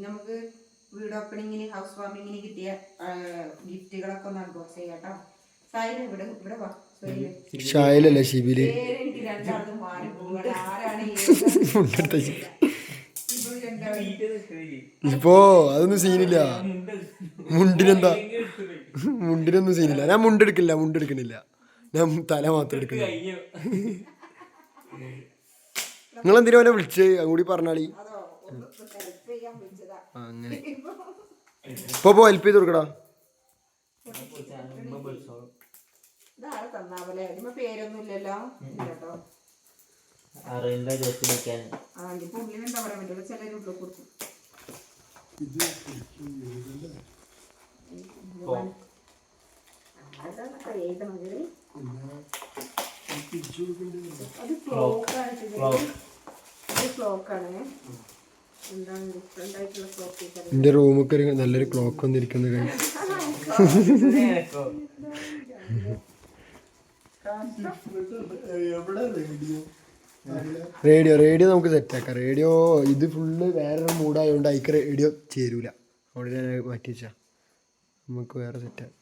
നമുക്ക് വീട് ഓപ്പണിങ്ങിന് ഹൗസ് വാമിങ്ങിന് കിട്ടിയ ഗിഫ്റ്റുകളൊക്കെ ഒന്ന് അൺബോക്സ് ചെയ്യാം കേട്ടോ. സായില് ഇവിടെ ഇവിടെ വാ. ഷായലല്ലേ ഷിബില് എനിക്ക് രണ്ടാളും മാറി പോവുകയാണ്. ആരാണ് ഇപ്പോ അതൊന്നും സീനില്ല. മുണ്ടിനൊന്നും സീനില്ല. ഞാൻ മുണ്ടെടുക്കണില്ല. ഞാൻ തല മാത്രം എടുക്കുന്നു. നിങ്ങളെന്തിനാ അവനെ വിളിച്ച് അതുകൂടി പറഞ്ഞാളി. അങ്ങനെ ഇപ്പൊ ഹെൽപ്പ് ചെയ്ത് കൊടുക്കടാ. പേരൊന്നും ഇല്ലല്ലോ. ഉള്ളിലുണ്ടാ പറയാൻ പറ്റുള്ളൂ. ചിലര് ഉള്ളിൽ കൊടുക്കും. അത് ക്ലോക്കാണ്. എന്താണ് ഡിഫറെന്റ് ആയിട്ടുള്ള ക്ലോക്ക്? എന്റെ റൂമൊക്കെ ഒരു നല്ലൊരു ക്ലോക്ക് വന്നിരിക്കുന്നത് റേഡിയോ നമുക്ക് സെറ്റാക്കാം. റേഡിയോ ഇത് ഫുള്ള് വേറൊരു മൂഡായതുകൊണ്ട് അതിക്ക് റേഡിയോ ചേരൂല. അവിടെ ഞാൻ മാറ്റി വെച്ചാ നമുക്ക് വേറെ സെറ്റാക്കാം.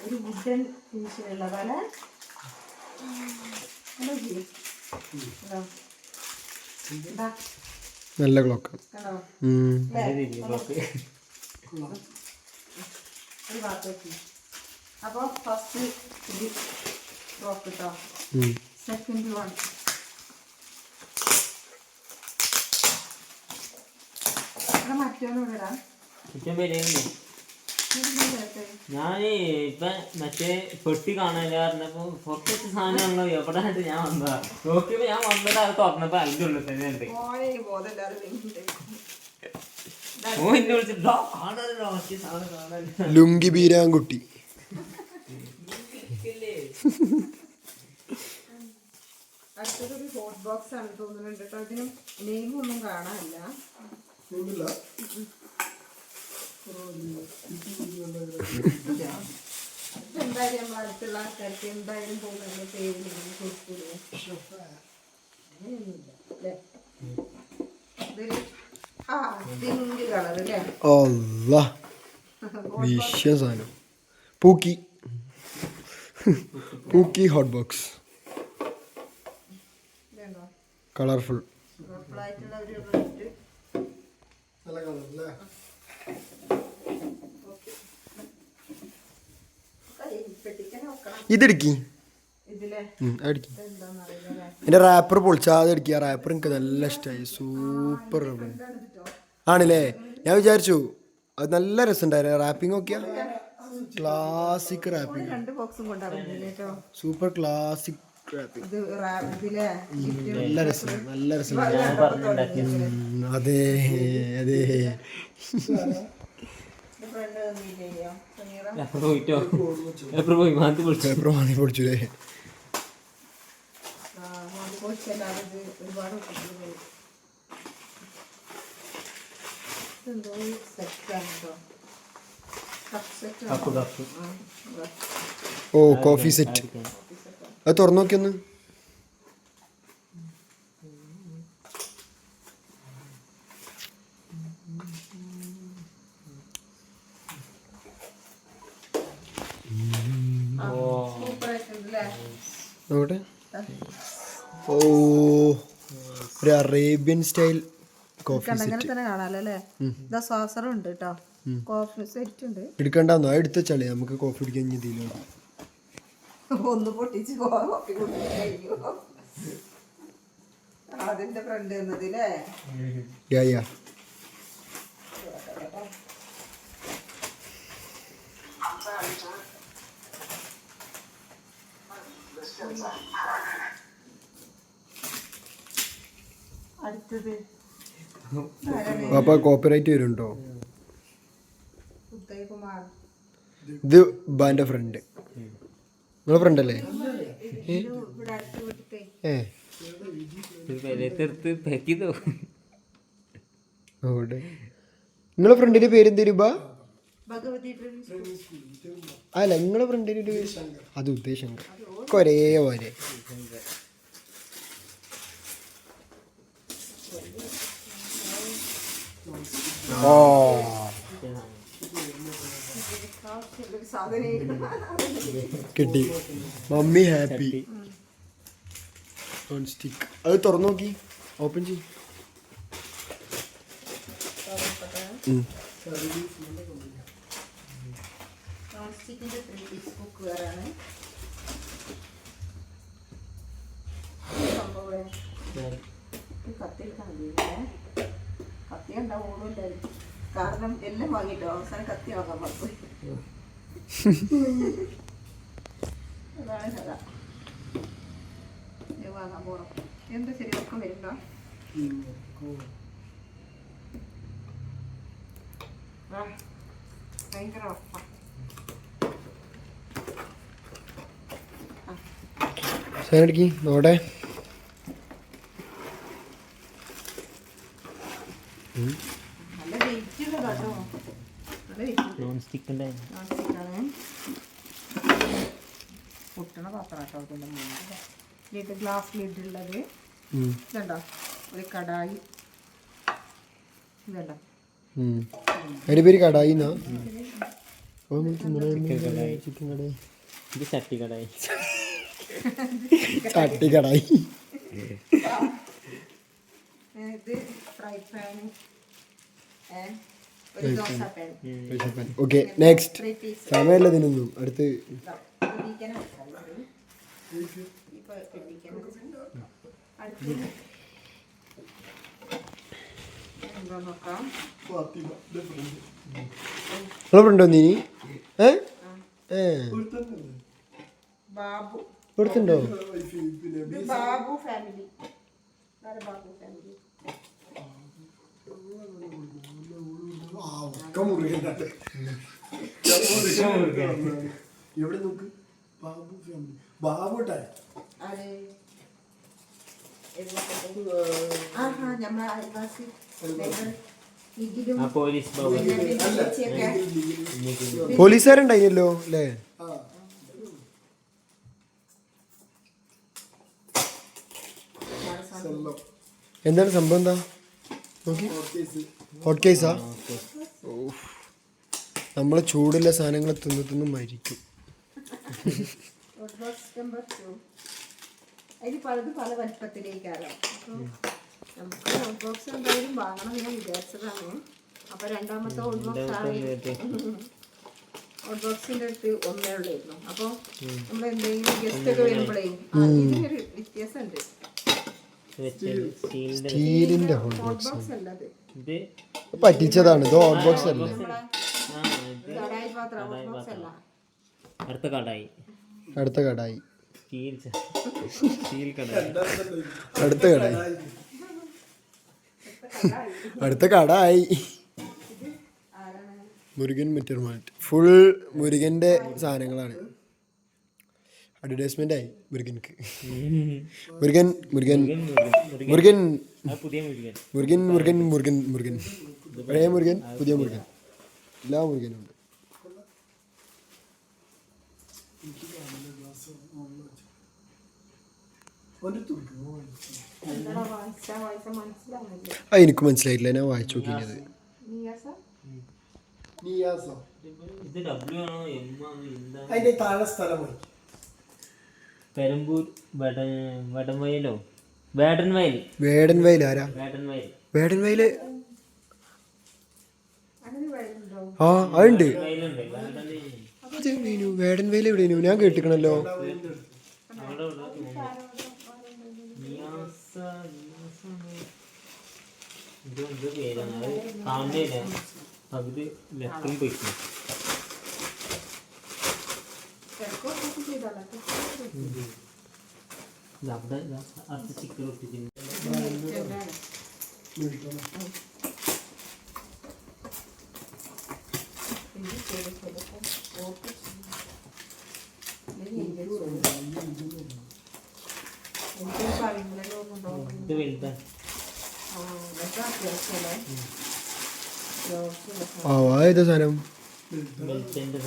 ഒരു വുഡൻ ഫിനിഷിലുള്ളതാണ്. നല്ല ക്ലോക്കാണ്. അപ്പോൾ ഫസ്റ്റ് ഇത് ക്ലോക്ക് കേട്ടോ. സെക്കൻഡ് വൺ മറ്റോടെ ഞാൻ ഇപ്പൊ മറ്റേ പെട്ടി കാണാനില്ല പറഞ്ഞപ്പോ പുറത്തെ സാധനമാണല്ലോ എവിടെ ആയിട്ട് ഞാൻ വന്നതാ. നോക്കിയപ്പോ ഞാൻ വന്നിട്ട് അത് തുറന്നപ്പോ അതിന്റെ ഉള്ളിൽ തന്നെ ഉണ്ട്. എന്നെ വിളിച്ചിട്ടോ കാണാനല്ലോ മറ്റേ സാധനം കാണാനില്ല. ലുങ്കി ബീരാൻകുട്ടി. അടുത്തൊരു ഹോട്ട് ബോക്സ് ആണ് തോന്നുന്നുണ്ട് കേട്ടോ. അതിനും നെയിമൊന്നും കാണാനില്ല. എന്തായാലും നമ്മൾ അടുത്തുള്ള ആൾക്കാർക്ക് എന്തായാലും പോകുന്ന പേര് കൊടുക്കൂലേ. പിങ്ക് കളർ അല്ലേ? വിഷയ സാധനം. പൂക്കി ഹോട്ട് ബോക്സ്. കളർഫുൾ. ഇതെടുക്കി എന്റെ റാപ്പർ പൊളിച്ചാ അതെടുക്കുക. റാപ്പർ എനിക്ക് നല്ല ഇഷ്ടമായി. സൂപ്പർ ആണല്ലേ. ഞാൻ വിചാരിച്ചു അത് നല്ല രസമുണ്ടായിരുന്നു. റാപ്പിംഗ് നോക്കിയാ classic wrapping. Super classic wrapping. നല്ല രസം. അതെ പൊളിച്ചൂലേ. ഓ കോഫി സെറ്റ്. അത് തുറന്നു നോക്കിയൊന്ന്. നോക്കട്ടെ. ഓ ഒരു അറേബ്യൻ സ്റ്റൈൽ കോഫി സെറ്റ് എടുക്കണ്ടെന്നോ? എടുത്ത ചളി നമുക്ക് കോഫി കുടിക്കാൻ. ഒന്ന് പൊട്ടിച്ച് കോഫി കുടിക്കാൻ അതിന്റെ ഫ്രണ്ട് എന്നതില്ലേ. അടുത്തത് പാപ്പ കോപ്പിറൈറ്റ് വരുന്നുണ്ടോ? ഇത് ബാന്റെ ഫ്രണ്ട്. നിങ്ങളെ ഫ്രണ്ട് അല്ലേ? നിങ്ങളെ ഫ്രണ്ടിന്റെ പേര് എന്തേലും ബാ? Bhagavathi driving school. അല്ല നിങ്ങളെ ഫ്രണ്ടിന്റെ പേര് അത് ഉദ്ദേശങ്കർ ഒക്കെ ഒരേ പോലെ. ഓ കിട്ടി. Mummy happy. നോൺ സ്റ്റിക്ക് അത് തുറന്നു നോക്കി, ഓപ്പൺ ചെയ്യും. നോൺ സ്റ്റിക്കിന്റെ 3 പീസ് കുക്ക് വെയറാണ്. സംഭവം കത്തി കത്തി ഉണ്ടാവുള്ളൂ ഉണ്ടായിരുന്നു. കാരണം എല്ലാം വാങ്ങിട്ടോ അവസാനം കത്തി വാങ്ങാൻ മറന്നു. അതാണ് കഥ. വാങ്ങാൻ പോണം. എന്താ ശരി ഒക്കെ വരുമ്പോ ഭയങ്കര ഉറപ്പാ. സാറടിക്ക് നോടെ. നല്ല വെയിറ്റ് ഉള്ള കേട്ടോ. നല്ല വെയിറ്റ്. നോൺ സ്റ്റിക്കിൻ്റെ നോൺ സ്റ്റിക്കാണ്. പൊട്ടണ പാത്രം കേട്ടോ. അതിൻ്റെ മുന്നേ ലിഡ് ഗ്ലാസ് ലിഡ് ഉള്ളത്. ഇതുണ്ടോ ഒരു കടായി. ഇതുണ്ടോ അതിന്റെ പേര് കടായി. ചിക്കൻ കടായി. ഇത് ചട്ടി കടായി. ചട്ടി കടായി. ഇത് ഫ്രൈ പാൻ. ഒരു dosa pan. Okay next. 3 piece. സമയമല്ല ഇതിനൊന്നും. അടുത്ത് നിങ്ങളെ ഫ്രണ്ട് വന്നീ? ബാബു കൊടുത്തുണ്ടോ? ബാബു ഫാമിലി. ബാബു ഫാമിലി. എവിടെ നോക്ക് ബാബു ഫാമിലി. ബാബുട്ടാ നമ്മളെ അയൽവാസി പോലീസുകാരുണ്ടായില്ലോ അല്ലേ? എന്താണ് സംഭവം? എന്താ നോക്കി? ഹോട്ട് കേസാ? നമ്മളെ ചൂടുള്ള സാധനങ്ങൾ തിന്നു മരിക്കും. അതിന് പലതും പല വലിപ്പത്തിലേക്കാണ്. നമുക്ക് ഹോട്ട് ബോക്സ് എന്തായാലും വാങ്ങണം ഞാൻ വിചാരിച്ചതാണ്. അപ്പൊ രണ്ടാമത്തെ ഹോട്ട് ബോക്സ് ആണ്. ഹോട്ട് ബോക്സിന്റെ അടുത്ത് ഒന്നേ ഉള്ളായിരുന്നു. അപ്പൊ നമ്മൾ എന്തെങ്കിലും ഗസ്റ്റ് ഒക്കെ വരുമ്പോഴേ ഇതിനൊരു വ്യത്യാസമുണ്ട്. സ്റ്റീലിന്റെ ഹോട്ട് ഹോട്ട് ബോക്സ് അല്ല അത്. പറ്റിച്ചതാണ്. ഇത് ഹോട്ട് ബോക്സ് അല്ലേ? കടായി പാത്രം. ഹോട്ട് ബോക്സ് അല്ല. അടുത്ത കടായി. അടുത്ത കടായി. അടുത്ത കടായി. അടുത്ത കടായി. മുരുകൻ മെറ്റർമാർട്ട് ഫുൾ മുരുകന്റെ സാധനങ്ങളാണ്. അഡ്വർടൈസ്മെന്റ് ആയി മുരുകൻക്ക്. മുരുകൻ മുരുകൻ മുരുകൻ മുരുകൻ മുരുകൻ മുരുകൻ മുരുകൻ പഴയ മുരുകൻ പുതിയ മുരുകൻ എല്ലാ മുരുകനും ഉണ്ട്. എനിക്ക് മനസ്സിലായിട്ടില്ല. ഞാൻ വായിച്ചു നോക്കിയത്. പെരമ്പൂർ വടംവയലോ വേടൻവയൽ. വേടൻവയൽ ആരാ? വേടൻവയല്. ആ അതുണ്ട്. വേടൻവയൽ എവിടെയാ? ഞാൻ കേട്ടിക്കണല്ലോ. പകുതി ലെഫ്റ്റും പോയിക്കണം. അവിടെ അടുത്ത ചിക്കൻ ഒട്ടിച്ചിട്ടുണ്ട്. ഇത് വലുതാണ്. ആ ഏതാ സാധനം? മിൽറ്റന്റെ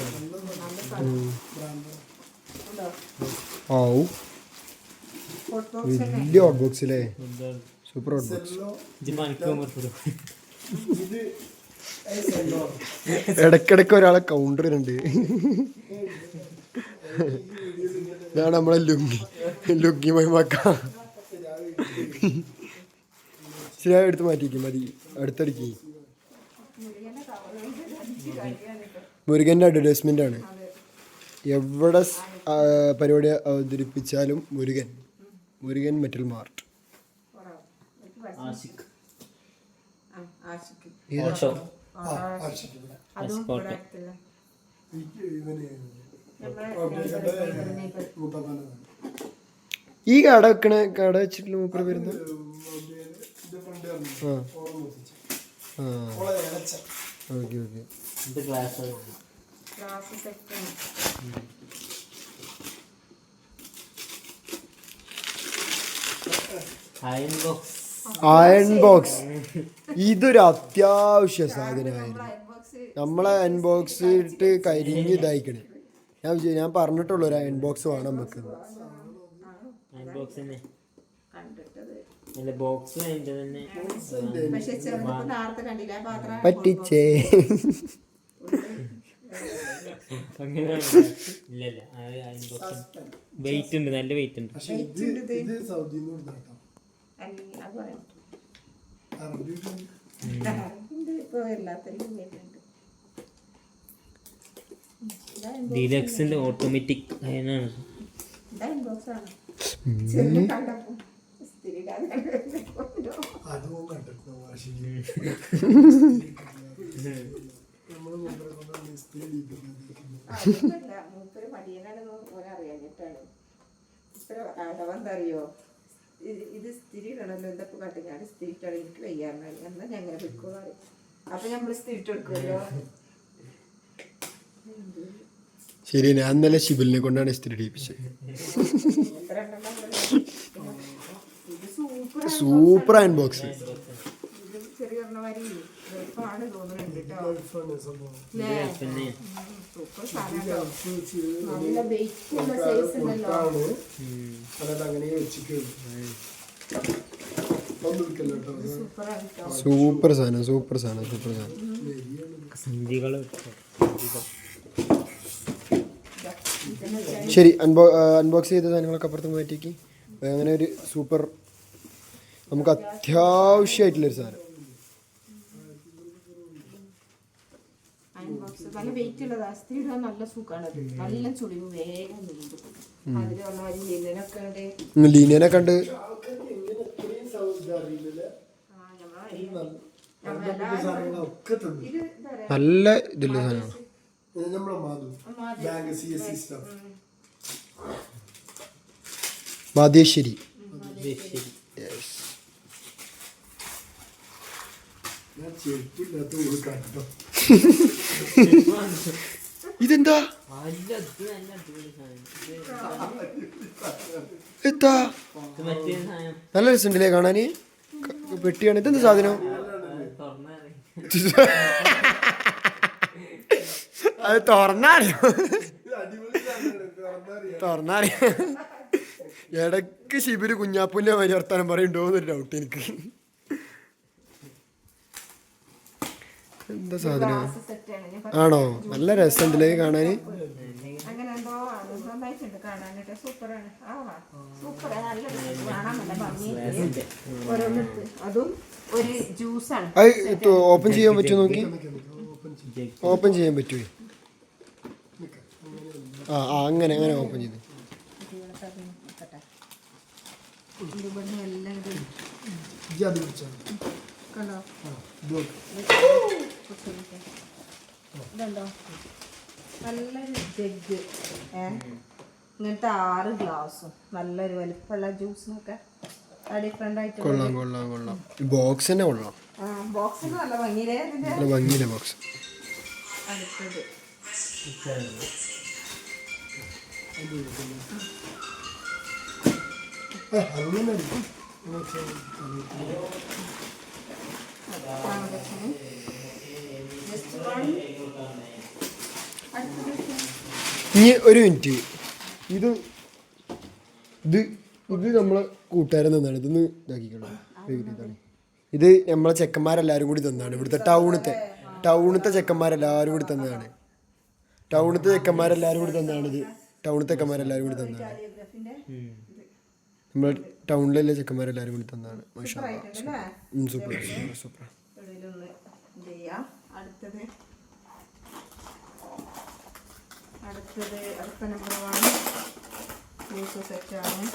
ആവു വലിയ ഹോട്ട് ബോക്സിലെ സൂപ്പർ ഹോട്ട് ബോക്സ്. ഇടക്കിടക്ക് ഒരാളെ കൗണ്ടർ ഉണ്ട്. ഇതാണ് നമ്മളെ ലുങ്കി മൈമാക്ക. ശരിയായി എടുത്ത് മാറ്റിക്കും മതി. അടുത്തടിക്ക് മുരുകൻ്റെ അഡ്വർടൈസ്മെന്റ് ആണ്. എവിടെ പരിപാടി അവതരിപ്പിച്ചാലും മുരുകൻ മെറ്റൽ മാർട്ട്. ഈ കട വെച്ചിട്ടുള്ള മൂപ്പര് വരുന്ന ഓക്കെ ഓക്കെ. അയൺ ബോക്സ് ഇതൊരു അത്യാവശ്യ സാധനമായിരുന്നു. നമ്മളെ അയൺ ബോക്സ് ഇട്ട് കരിഞ്ഞ് ഇതായിക്കണേ. ഞാൻ പറഞ്ഞിട്ടുള്ളൂ ഒരു അയൺ ബോക്സ് വേണം വെക്കുന്നത്. പറ്റിച്ചേ. വെയിറ്റ് ഉണ്ട്, നല്ല വെയിറ്റ് ഉണ്ട്. ഡീലക്സിന്റെ ഓട്ടോമാറ്റിക് അയനാണ്. അറിയോ ഇത് സ്ഥിരി ഇടണല്ലോ, എന്തൊക്കെ കാട്ടി ഞാൻ സ്ഥിരിട്ടാണ് എനിക്ക് വയ്യാറുണ്ട്. എന്നാൽ ഞങ്ങൾ വെക്കുക. അപ്പൊ നമ്മൾ സ്ഥിരിട്ട് എടുക്കുമല്ലോ. ശരി, ഞാൻ ഇന്നലെ ഷിബിലിനെ കൊണ്ടാണ് ഇസ്തിരി ഇടിപ്പിച്ചത്. Super iron box. സൂപ്പർ സാധനം. ശരി, അൺബോക്സ് ചെയ്ത സാധനങ്ങളൊക്കെ അപ്പുറത്ത് മാറ്റിക്ക്. അങ്ങനെ ഒരു സൂപ്പർ നമുക്ക് അത്യാവശ്യമായിട്ടുള്ളൊരു സാധനം. നല്ല വെയിറ്റ് ഉള്ളതാ. സ്ഥിരി ഇടാൻ നല്ല സുഖമാണ്. നല്ല ചുളിവ് വേഗം ലീനിയനൊക്കെ ഉണ്ട്. നല്ല ഇതില്ല സാധനമാണ്. മാതേശ്വരി. ഇതെന്താ നല്ല രസമുണ്ടല്ലേ കാണാന്. പെട്ടിയാണ്. ഇതെന്താ സാധനം? അത് തുറന്നറിയോ? ഇടക്ക് ശിബിര് കുഞ്ഞാപ്പൂന്റെ വരി വർത്താനം പറയുന്നുണ്ടോന്നൊരു ഡൗട്ട് എനിക്ക്. എന്താ സാധനം ആണോ? നല്ല രസമുണ്ടല്ലേ കാണാന്. അത് ഓപ്പൺ ചെയ്യാൻ പറ്റുമോ നോക്കി? ഓപ്പൺ ചെയ്യാൻ പറ്റുമോ? അങ്ങനെ ഓപ്പൺ ചെയ്ത് നല്ലൊരു ജഗ്. ഇങ്ങനത്തെ 6 ഗ്ലാസും നല്ലൊരു വലിപ്പമുള്ള ജ്യൂസിനൊക്കെ ഡിഫറെന്റ് ആയിട്ട് കൊള്ളാം. ബോക്സ് തന്നെ കൊള്ളാം. ബോക്സിന് നല്ല ഭംഗിയിലെ ബോക്സ്. അടുത്തത് ഇനി ഒരു മിനിറ്റ് ഇത് ഇത് ഇത് നമ്മളെ കൂട്ടുകാരൻ തന്നാണ് ഇതൊന്ന് ഇതാക്കിക്കണം. ഇത് നമ്മളെ ചെക്കന്മാരെല്ലാവരും കൂടി തന്നാണ്. ഇവിടുത്തെ ടൗണത്തെ ചെക്കന്മാരെല്ലാവരും കൂടി തന്നതാണ്. ടൗണത്തെ ചെക്കന്മാരെല്ലാവരും കൂടി തന്നതാണ് ഇത്. ടൗണത്തെ ചെക്കന്മാരെല്ലാവരും കൂടി തന്നതാണ്. നമ്മളെ ടൗണിലെ ചെക്കന്മാരെല്ലാവരും കൂടി തന്നതാണ്. Super super. അടുത്ത നമ്പർ 1 സെറ്റാണ്.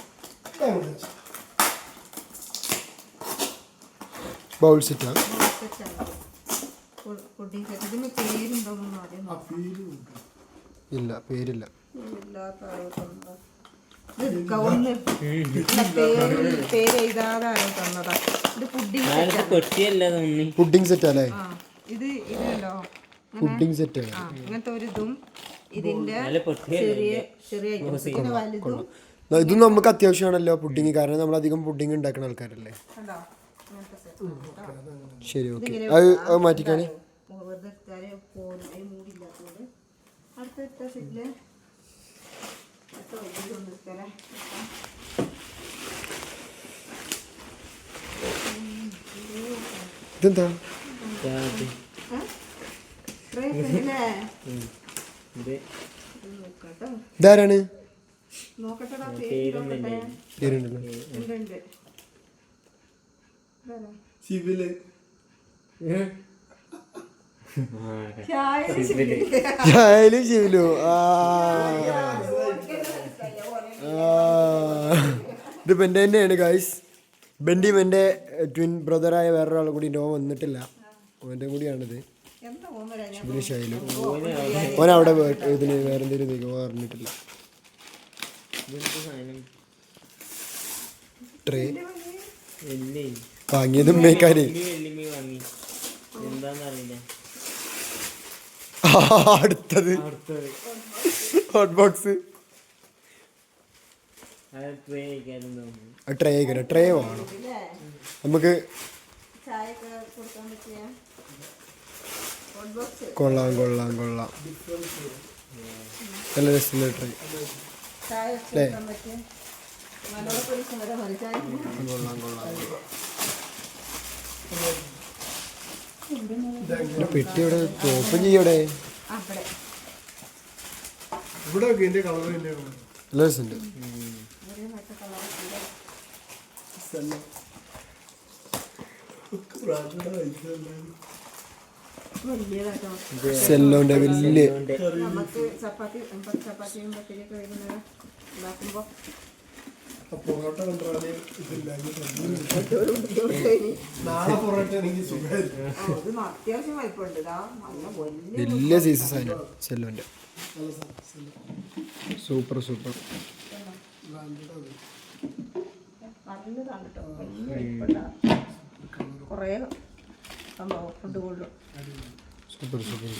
ബൗൾ സെറ്റാണ്. Pudding set. ഇതിന് പേരുണ്ടോന്നും അറിയാം. ഇല്ല, പേരില്ല. പുഡിംഗ് സെറ്റ് അല്ലേ? ഇത് ഇതല്ലോ പുഡിംഗ് സെറ്റ് അങ്ങനത്തെ ഒരു ഇതും ഇതിന്റെ ചെറിയ വലുതും. ഇതും നമുക്ക് അത്യാവശ്യമാണല്ലോ പുഡിങ്, കാരണം നമ്മൾ അധികം പുഡിങ് ഉണ്ടാക്കുന്ന ആൾക്കാരല്ലേ. ശരി, ഓക്കെ. അത് മാറ്റിക്കാണ്. ഇതെന്താ? ഇതാരാണ്? ചായലും ശിവലു. ഇതിപ്പോൾ എൻ്റെ തന്നെയാണ് ഗൈസ്. ബെൻഡിയും എൻ്റെ ട്വിൻ ബ്രദറായ വേറൊരാളും കൂടി ഓൻ വന്നിട്ടില്ല, ഓൻ്റെ കൂടിയാണിത്. ശിവലു ഷൈലും ഓനവിടെ ഇതിന് വേറെ എന്തെങ്കിലും പറഞ്ഞിട്ടില്ല. ട്രേ വാങ്ങിയതും മേക്കാന് അടുത്തത് ഹോട്ട് ബോക്സ്. ട്രേ വേണം നമുക്ക്. കൊള്ളാം കൊള്ളാം കൊള്ളാം, നല്ല രസമുള്ള ട്രേ അല്ലേ? കൊള്ളാം കൊള്ളാം. പെട്ടി ഇവിടെ ഓപ്പൺ ചെയ്യവിടെ. നല്ല രസമുണ്ട്. സെല്ലോന്റെ വലിയ വലിയ സൈസ് സാധനം സെല്ലോന്റെ. Super super. Super super.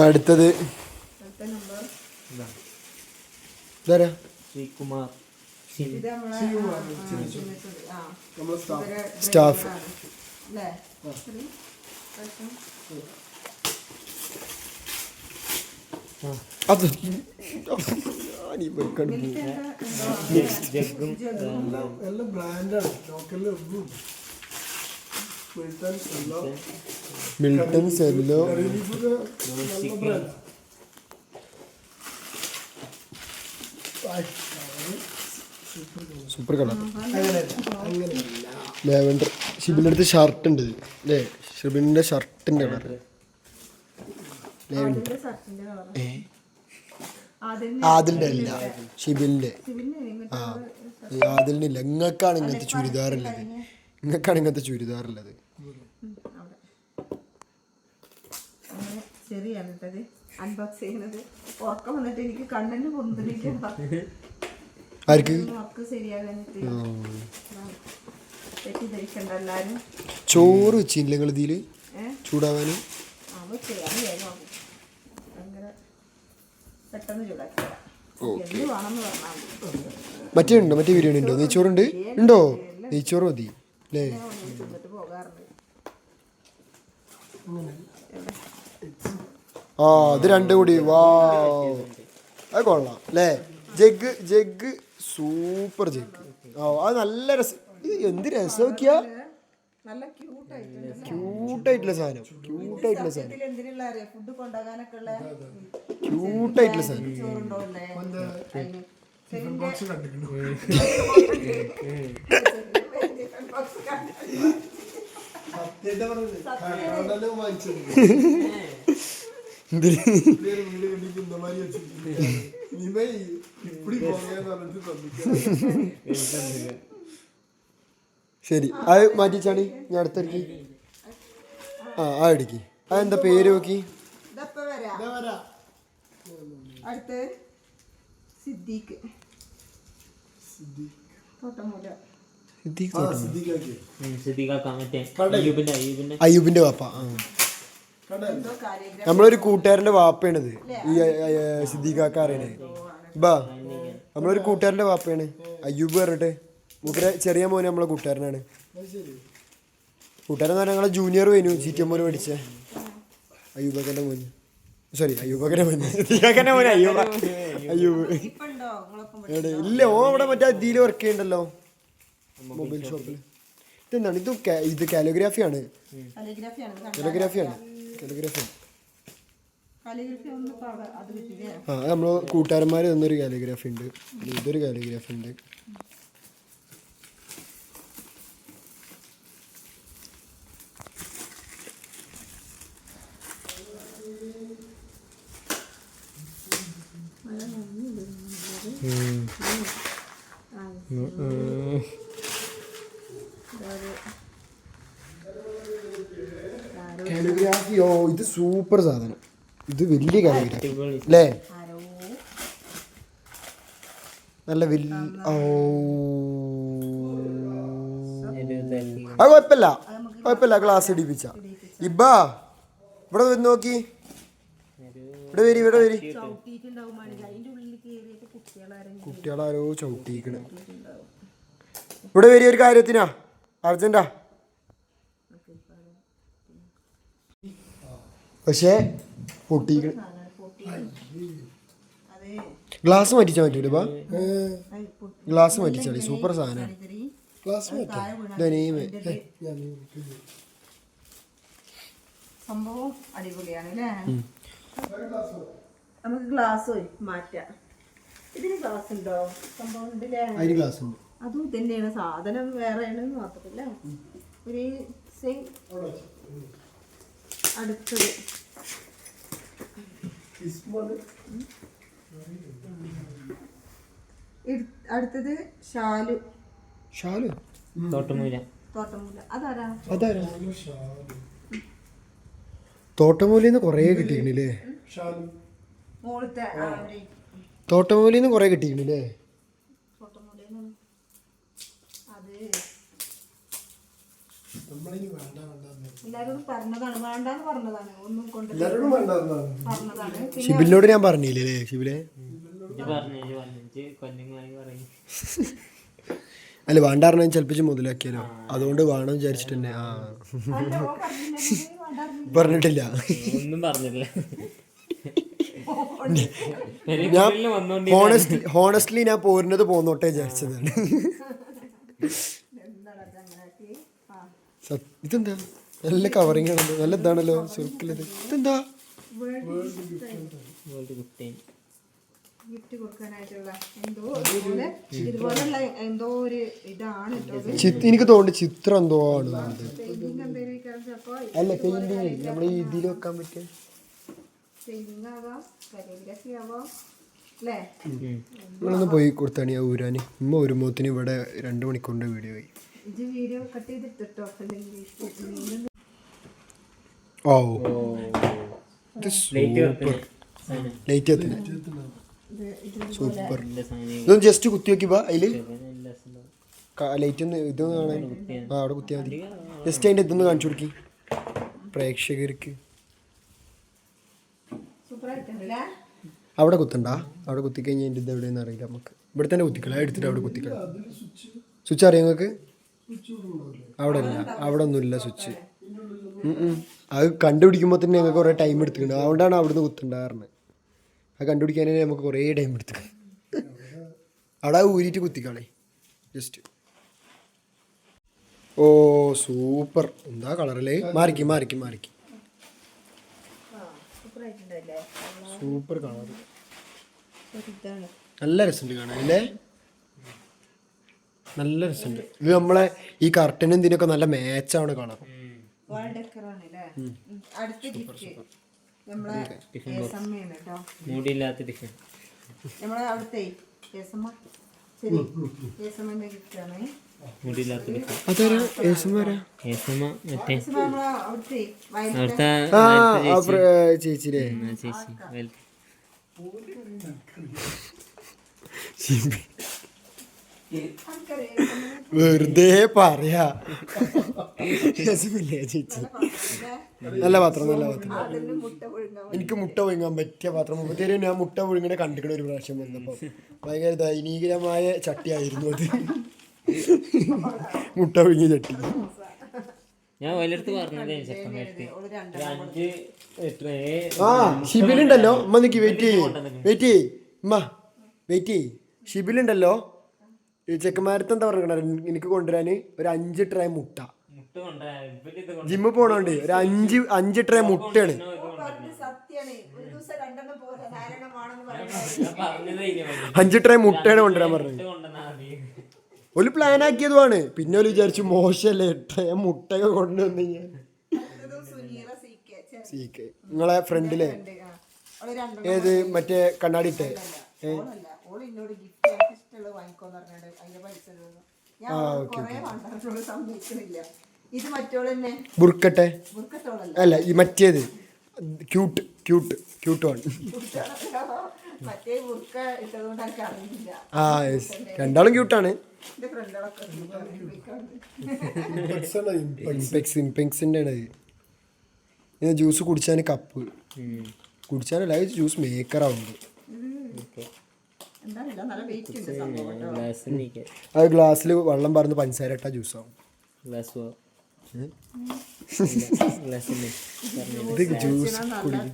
അടുത്തത് ഇതാരാ? ശ്രീകുമാർ സ്റ്റാഫ്. അത് എല്ലാം ബ്രാൻഡാണ്, ലോക്കലിൽ Milton Cello. Super colour. Lavender. ഷിബിൻ്റെ അടുത്ത് ഷർട്ട് ഉണ്ട് അല്ലേ? ഷിബിൻ്റെ ഷർട്ടിൻ്റെ കളർ ലാവൻഡർ. ആദിലിൻ്റെ അല്ല, ഷിബിൻ്റെ. ആ, ആദിലിനില്ല. ഇങ്ങക്കാണ് ഇങ്ങനത്തെ ചുരിദാറുള്ളത്. ഇങ്ങക്കാണ് ഇങ്ങനത്തെ ചുരിദാറുള്ളത്. ശരിയാണ് അൺബോക്സ് ചെയ്യുന്നത്. ഉറക്കം വന്നിട്ട് എനിക്ക് കണ്ണിന് പൊന്തിരിക്കുക. ആർക്ക്? ചോറ് വെച്ചില്ല നിങ്ങൾ ഇതില് ചൂടാവാന്? മറ്റേ ഉണ്ടോ? മറ്റേ ബിരിയാണി ഉണ്ടോ? നെയ്ച്ചോറുണ്ട്? ഉണ്ടോ? നെയ്ച്ചോറ് മതി അല്ലേ? ആ അത് രണ്ടും കൂടി വാ അത് കൊള്ളാം അല്ലേ. Jug super jug. ആ അത് നല്ല രസം. ഇത് എന്ത് രസം നോക്കിയാ, നല്ല ക്യൂട്ടായിട്ട് ക്യൂട്ടായിട്ടുള്ള സാധനം, ക്യൂട്ടായിട്ടുള്ള സാധനം, എന്തിനുള്ള ഫുഡ് കൊണ്ടുപോകാനൊക്കെ ഉള്ള ക്യൂട്ടായിട്ടുള്ള സാധനം. ചോറുണ്ടോല്ലേ ബോക്സ് കണ്ടിട്ടുണ്ട്. സത്യത്തെ പറഞ്ഞത് കാണാണ്ടല്ലോ വാങ്ങിച്ചത്. വീട് കണ്ടിട്ട് இந்த மாதிரி வச்சிருக்கீங்க. இனிமே இப்படி போங்கன்னு പറഞ്ഞിട്ട് തന്നിട്ട്. ശരി അത് മാറ്റിച്ചാടി. ഞാൻ അടുത്തേക്ക് ആ അടിക്ക്. അതെന്താ പേര് നോക്കി. അടുത്ത് സിദ്ദീഖ് തോട്ടമൂല. അയ്യൂബിന്റെ വാപ്പ. ആ നമ്മളൊരു കൂട്ടുകാരന്റെ വാപ്പയാണിത് ഈ സിദ്ദീഖാക്ക അറിയണേ. ബാ നമ്മളൊരു കൂട്ടുകാരന്റെ വാപ്പയാണ് അയ്യൂബ് പറഞ്ഞിട്ട്. മൂപ്പരെ ചെറിയ മോന് നമ്മളെ കൂട്ടുകാരനാണ്. കൂട്ടുകാരൻ എന്ന് പറഞ്ഞാൽ ഞങ്ങളെ ജൂനിയർ വേനു CTM മോന് പഠിച്ച അയ്യൂബക്കന്റെ മോന്. സോറി അയ്യൂബക്കന്റെ മോന്, സിദ്ദീഖാക്കന്റെ മോന് അയ്യൂബ്. ഇല്ല ഓ അവിടെ മറ്റേ ഇതിൽ വർക്ക് ചെയ്യണ്ടല്ലോ മൊബൈൽ ഷോപ്പിൽ. ഇതെന്താണ് ഇത് കാലിയോഗ്രാഫിയാണ്. ആ നമ്മള് കൂട്ടുകാരന്മാര് തന്നൊരു കാലിയോഗ്രാഫി ഉണ്ട്. ഇതൊരു കാലിയോഗ്രാഫി ഉണ്ട്. കാലിയോഗ്രാഫിയോ ഇത് സൂപ്പർ സാധനം. ഇത് വലിയ കാലിയോഗ്രാഫി അല്ലേ, നല്ല വലിയ. ഓ അത് കുഴപ്പമില്ല കുഴപ്പമില്ല. ക്ലാസ് ഇടിപ്പിച്ച ഇബാ ഇവിടെ വന്ന് നോക്കി. ഇവിടെ വരി. കുട്ടികളാരോ ചവിട്ടിക്കണ്. ഇവിടെ വരി ഒരു കാര്യത്തിനാ അർജന്റാ. പക്ഷേ പൊട്ടിക്കണ്. ഗ്ലാസ് മാറ്റിച്ചാൽ പറ്റൂല. ഇപ്പൊ ഗ്ലാസ് മാറ്റിച്ചാൽ സൂപ്പർ സാധനമാണ്. സംഭവം അടിപൊളിയാണ് അല്ലേ. നമുക്ക് ഗ്ലാസ് മാറ്റാം. ഇതിന് ഗ്ലാസ് ഉണ്ടോ? സംഭവം ഉണ്ടല്ലേ. അതിന് ഗ്ലാസ് ഉണ്ട്. അതും തന്നെയാണ് സാധനം വേറെയാണ് മാത്രമല്ല. ഒരു സെയിം. അടുത്തത് അടുത്തത് ഷാലു. തോട്ടമൂല. അതാരാ? തോട്ടമൂലിന്ന് കൊറേ കിട്ടിയില്ലേ. മോളത്തെ തോട്ടമൂലിന്ന് കൊറേ കിട്ടിയില്ലേ. അത് എല്ലാരോടും പറഞ്ഞതാണ്, വേണ്ടാന്ന് പറഞ്ഞതാണ്. ഒന്നും കൊണ്ട് പറഞ്ഞതാണ്. ഷിബിലിനോട് ഞാൻ പറഞ്ഞില്ലേ. ഷിബിലെ അല്ല വേണ്ട പറഞ്ഞാൽ ചിലപ്പോ മുതലാക്കിയാലോ, അതുകൊണ്ട് വേണം വിചാരിച്ചിട്ട് തന്നെ. ആ പറഞ്ഞിട്ടില്ല. ഒന്നും പറഞ്ഞില്ല. ഞാൻ ഹോണസ്റ്റ്ലി ഞാൻ പോരുന്നത് പോന്നോട്ടെ വിചാരിച്ചതാണ്. ഇതെന്താ നല്ല കവറിങ് ആണല്ലോ, നല്ല ഇതാണല്ലോ സുർക്കിലത്. ഇതെന്താ ഗിഫ്റ്റ് കൊടുക്കാനായിട്ടുള്ള ഇതുപോലുള്ള എന്തോ ഒരു ഇതാണ്. എനിക്ക് തോന്നുന്നു ചിത്രം എന്തോ ആണ്. അല്ല പെയിന്റിങ് നമ്മൾ ഇതിൽ വെക്കാൻ പറ്റിയ പെയിന്റിങ് ആവാം, കാലിയോഗ്രാഫി ആവാം അല്ലേ. നിങ്ങളൊന്ന് പോയി കൊടുത്താണ് ആ ഊരാന്. ഉമ്മ ഒരുമോത്തിന് ഇവിടെ 2 മണിക്കൂറിന്റെ വീഡിയോ ആയി. ഇത് വീഡിയോ കട്ട് ചെയ്തിട്ടോ അല്ലെങ്കിൽ ഓ ഇത് സൂപ്പർ ലൈറ്റ് എത്തുന്ന സൂപ്പർ. ഇതൊന്ന് ജസ്റ്റ് കുത്തി നോക്കിപ്പോ അതില് ലൈറ്റ് ഒന്ന് ഇത് കാണാൻ. ആ അവിടെ കുത്തിയാൽ മതി. ജസ്റ്റ് അതിന്റെ ഇതൊന്ന് കാണിച്ചു കൊടുക്കി പ്രേക്ഷകർക്ക്. അവിടെ കുത്തണ്ട, അവിടെ കുത്തിക്കഴിഞ്ഞാൽ എൻ്റെ ഇത് എവിടെയെന്ന് അറിയില്ല നമുക്ക്. ഇവിടെ തന്നെ കുത്തിക്കള, എടുത്തിട്ട് അവിടെ കുത്തിക്കള. സ്വിച്ച് അറിയാം നിങ്ങൾക്ക്? അവിടെ ഇല്ല, അവിടെ ഒന്നുമില്ല സ്വിച്ച്. അത് കണ്ടുപിടിക്കുമ്പോൾ തന്നെ ഞങ്ങൾക്ക് കുറേ ടൈം എടുത്തിട്ടുണ്ട്. അതുകൊണ്ടാണ് അവിടുന്ന് കുത്തുണ്ടാകാറുണ്ട്. അത് കണ്ടുപിടിക്കാനേ നമുക്ക് കുറേ ടൈം എടുത്തിട്ടുണ്ട്. അവിടെ ഊരിയിട്ട് കുത്തിക്കാളേ ജസ്റ്റ്. ഓ സൂപ്പർ. എന്താ കളറല്ലേ? മാറിക്ക് മാറിക്ക് മാറിക്ക്. Super colour. നല്ല രസമുണ്ട് കാണാൻ അല്ലേ? നല്ല രസമുണ്ട്. ഇത് നമ്മളെ ഈ കർട്ടനും ഇതിനൊക്കെ നല്ല മാച്ചാണ് കളർ. മൂടിയില്ലാത്ത ടിഫിൻ നമ്മളെ അവിടുത്തെ മൂടിയില്ലാത്ത ടിഫിൻ. അതൊരു ഏസുമാരാ? ഏസമ്മ മറ്റേ അവിടുത്തെ അവിടുത്തെ ചേച്ചിയിലെ ചേച്ചി വെറുതെ പറയാ. രസമില്ലേ ചേച്ചി? നല്ല പാത്രം നല്ല പാത്രം. എനിക്ക് മുട്ട പുഴുങ്ങാൻ പറ്റിയ പാത്രം. മുപ്പത്തേരും ഞാൻ മുട്ട പുഴുങ്ങനെ കണ്ടിക്കണ ഒരു പ്രാവശ്യം വന്നപ്പോൾ. ഭയങ്കര ദൈനീകരമായ ചട്ടിയായിരുന്നു അത്. മുട്ട പുഴുങ്ങിയ ചട്ടി. ഞാൻ വലിയടുത്ത് പറഞ്ഞതേ ചെക്കന്മാർക്ക് 5 ട്രേ. ആ ഷിബിലുണ്ടല്ലോ. ഉമ്മ നിക്ക് വെയിറ്റ് ചെയ്യ് വെയിറ്റ് ചെയ്യ് ഉമ്മ വെയിറ്റ് ചെയ്യ്. ഷിബിലുണ്ടല്ലോ ഈ ചെക്കന്മാരത്തെ എന്താ പറഞ്ഞ എനിക്ക് കൊണ്ടുവരാന് ഒരു 5 ട്രേ മുട്ട. ജിമ്മിൽ പോണോണ്ട് ഒരു 5 ട്രേ മുട്ടയാണ്. 5 ട്രേ മുട്ടയാണ് കൊണ്ടുവരാൻ പറഞ്ഞത്. ഒരു പ്ലാൻ ആക്കിയതുമാണ്. പിന്നെ ഒരു വിചാരിച്ചു മോശമല്ലേ ട്രേ മുട്ടയൊക്കെ കൊണ്ടുവന്ന് ഞാൻ. നിങ്ങളെ ഫ്രണ്ടിലെ ഏത് മറ്റേ കണ്ണാടിട്ടെ ബുർക്കട്ടെ അല്ല ഈ മറ്റേത് ക്യൂട്ട് ക്യൂട്ട് ക്യൂട്ട് ആണ്. ആ രണ്ടാളും ക്യൂട്ടാണ്. ഇംപെക്സിൻ്റെ ആണ്. ജ്യൂസ് കുടിച്ചാൽ കപ്പ് കുടിച്ചാനല്ല ജ്യൂസ് മേക്കറാവുണ്ട്. അത് ഗ്ലാസ്സിൽ വെള്ളം പറഞ്ഞ് പഞ്ചസാര ഇട്ടാ ജ്യൂസാവും. ഇത് ജ്യൂസ് കുടിക്കും.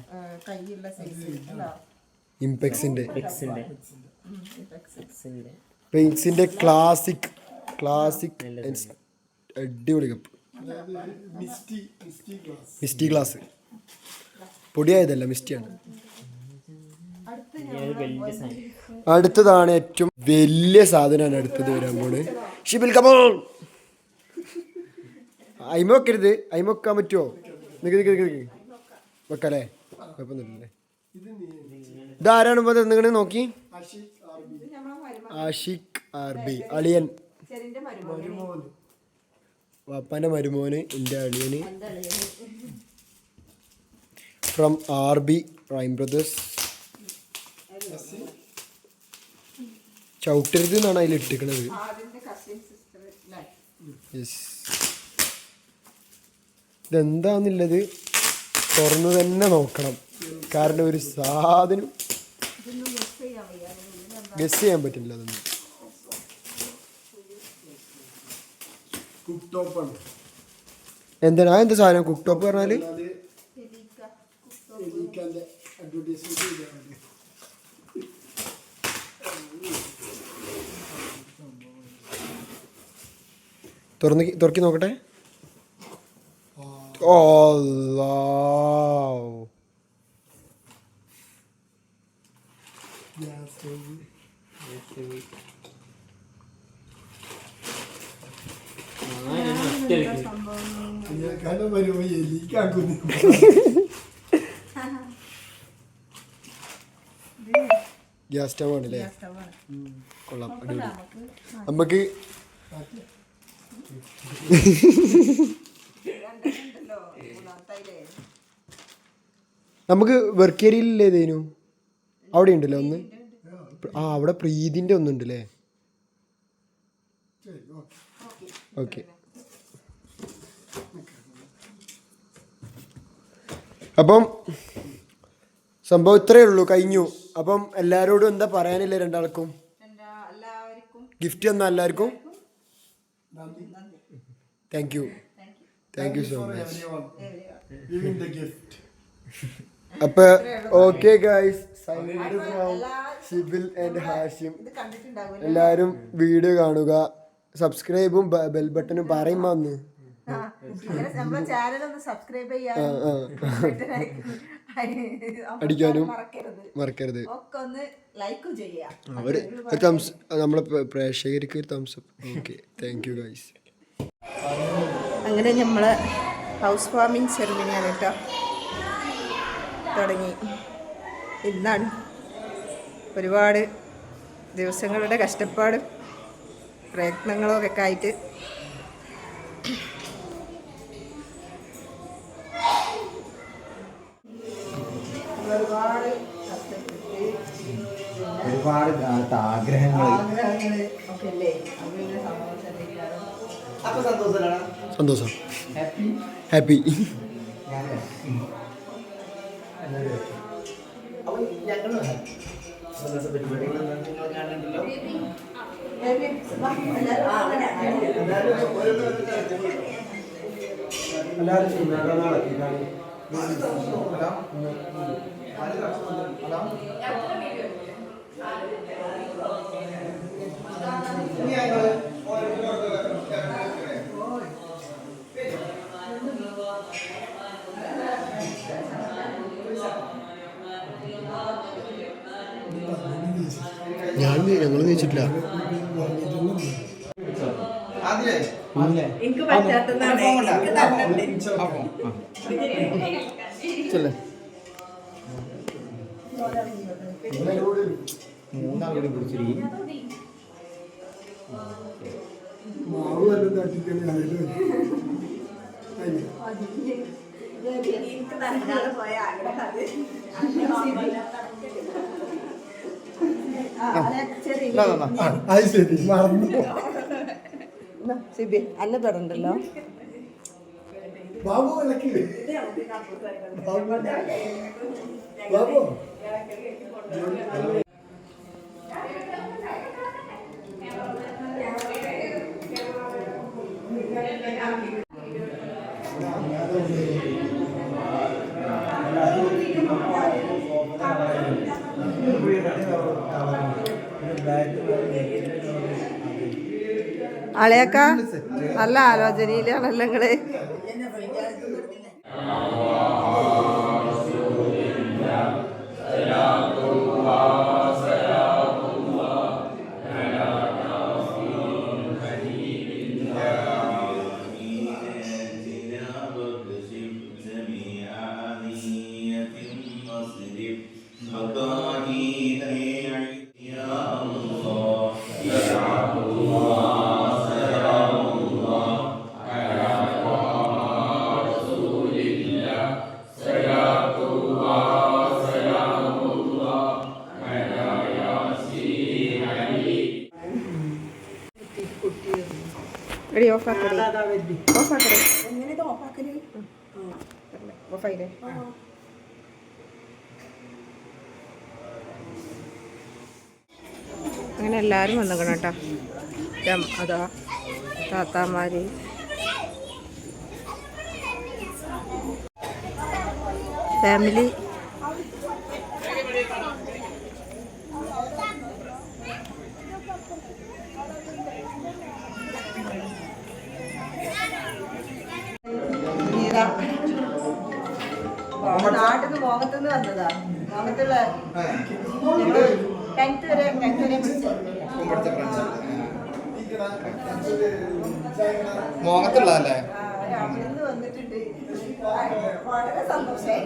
ഇംപെക്സിൻ്റെ ക്ലാസിക് അടിപൊളി കപ്പ്. മിസ്റ്റി ഗ്ലാസ് പൊടിയായതല്ല മിസ്റ്റിയാണ്. അടുത്തതാണ് ഏറ്റവും വലിയ സാധനമാണ് അടുത്തത് വരാൻ പോണ്. ഷിബിൽ കമോൺ. അയിമ വെക്കരുത്. അയിമ വെക്കാൻ പറ്റുമോ? വെക്കല്ലേ? കുഴപ്പമൊന്നുമില്ലല്ലേ? ഇതാരാണ് നിങ്ങൾ നോക്കി? ആഷിഖ് ആർബി അളിയൻ. വാപ്പാൻ്റെ മരുമോന് എൻ്റെ അളിയന്. From RB rhyme brothers. ചവിട്ടരുത് എന്നാണ് അതിൽ ഇട്ടിക്കണത്. ഇതെന്താന്നുള്ളത് തുറന്നു തന്നെ നോക്കണം. കാരണം ഒരു സാധനം ഗസ് ചെയ്യാൻ പറ്റില്ല. അതൊന്നും എന്താണ് അതെന്താ സാധനം? കുക്ക് ടോപ്പ് പറഞ്ഞാല് തുറക്കി നോക്കട്ടെ. ഓ ഗ്യാസ് സ്റ്റവ് ആണല്ലേ? കൊള്ളാം, അടിപൊളി. നമുക്ക് നമുക്ക് വർക്ക് ഏരിയയിലല്ലേ ഇതേനു? അവിടെ ഉണ്ടല്ലോ ഒന്ന്. ആ അവിടെ പ്രീതിൻ്റെ ഒന്നുണ്ടല്ലേ? ഓക്കെ. അപ്പം സംഭവം ഇത്രയേ ഉള്ളൂ, കഴിഞ്ഞു. അപ്പം എല്ലാവരോടും എന്താ പറയാനില്ല രണ്ടാൾക്കും? ഗിഫ്റ്റ് തന്ന എല്ലാവർക്കും thank you so much. Giving the gift. അപ്പൊ okay guys, Shibil and Hashim ഇത് കണ്ടിട്ടുണ്ടാവില്ല. എല്ലാരും വീഡിയോ കാണുക, സബ്സ്ക്രൈബും ബെൽ ബട്ടണും പറയുമ്പോ ഒന്ന് നമ്മളെ ചാനൽ ഒന്ന് സബ്സ്ക്രൈബ് ചെയ്യാനും അടിക്കാനും മറക്കരുത്. മറക്കരുത്. ഒക്കെ ഒന്ന് ലൈക്കും ചെയ്യാം. ഒരു തംസ് നമ്മളെ പ്രേക്ഷകർക്ക് ഒരു thumbs up. Okay, thank you guys. അങ്ങനെ നമ്മളെ ഹൗസ് വാമിങ് സെറിമണിയാണ് കേട്ടോ തുടങ്ങി. ഇന്നാണ് ഒരുപാട് ദിവസങ്ങളുടെ കഷ്ടപ്പാടും പ്രയത്നങ്ങളും ഒക്കെ ആയിട്ട് ഒരുപാട് ആഗ്രഹങ്ങൾ. സന്തോഷം, ഹാപ്പി. ഞങ്ങൾ നീച്ചിട്ടില്ല. എനിക്ക് പറ്റാത്തതാണ്. മൂന്നാളുകൂടി പിടിച്ചിരിക്കും. മാവ് വല്ലതും തട്ടിക്കണേ അത് ശരി, മറന്നു. സിബി അന്ന തുടണ്ടല്ലോ. ബാബു വിളക്കി. ബാബു അളയക്ക നല്ല ആലോചനയിലാണല്ലോ നിങ്ങള്. എടി ഓഫാക്കടി, ഓഫാക്കടി. ഓഫായില്ലേ? അങ്ങനെ എല്ലാവരും വന്നിക്കണം കേട്ടോ. അതാ താത്താമാര്, ഫാമിലി. നാട്ടിൽ നിന്ന് മോഹത്തുനിന്ന് വന്നതാ. മോഹത്തുള്ള 10th വരെ മോഹത്തുള്ളതല്ലേ? അവിടുന്ന് വന്നിട്ടുണ്ട്. വളരെ സന്തോഷമായി.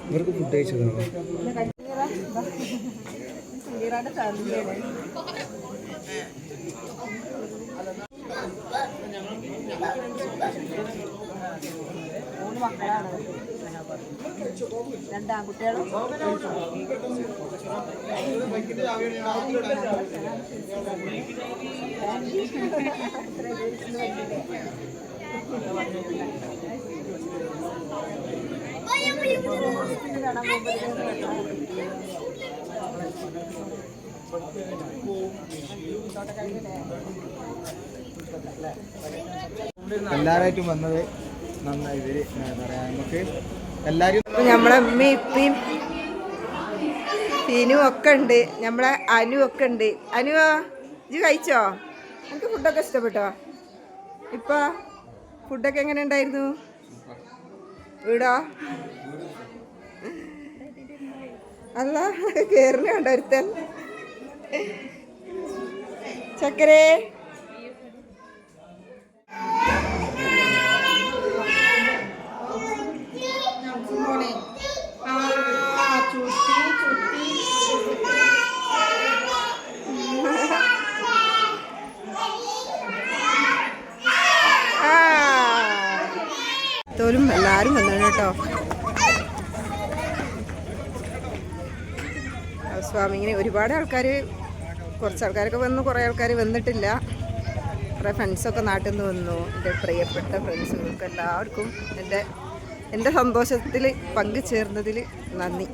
ഇവർക്ക് ഫുഡ് കഴിച്ചതാണ്. 3 മക്കളാണ്. 2 ആൺകുട്ടികളും എല്ലാരായിട്ടും വന്നത് നന്നായി. ഇവര് എന്താ പറയാ, നമുക്ക് എല്ലാരും നമ്മളെ ഉമ്മയും ഇപ്പയും ഫീനും ഒക്കെ ഉണ്ട്. നമ്മളെ അനു ഒക്കെ ഉണ്ട്. അനുവോ ഇജ്ജ് കഴിച്ചോ? എനിക്ക് ഫുഡൊക്കെ ഇഷ്ടപ്പെട്ടോ? ഇപ്പൊ ഫുഡൊക്കെ എങ്ങനെ ഉണ്ടായിരുന്നു? വീടോ അല്ല കേറിന് കണ്ടോ ഒരുത്തൻ? ചക്കരേ തോലും എല്ലാവരും വന്നു കേട്ടോ. സ്വാമിങ്ങനെ ഒരുപാട് ആൾക്കാർ, കുറച്ച് ആൾക്കാരൊക്കെ വന്നു, കുറേ ആൾക്കാർ വന്നിട്ടില്ല. കുറേ ഫ്രണ്ട്സൊക്കെ നാട്ടിൽ നിന്ന് വന്നു. എൻ്റെ പ്രിയപ്പെട്ട ഫ്രണ്ട്സുകൾക്ക് എല്ലാവർക്കും എൻ്റെ സന്തോഷത്തിൽ പങ്കുചേർന്നതിൽ നന്ദി.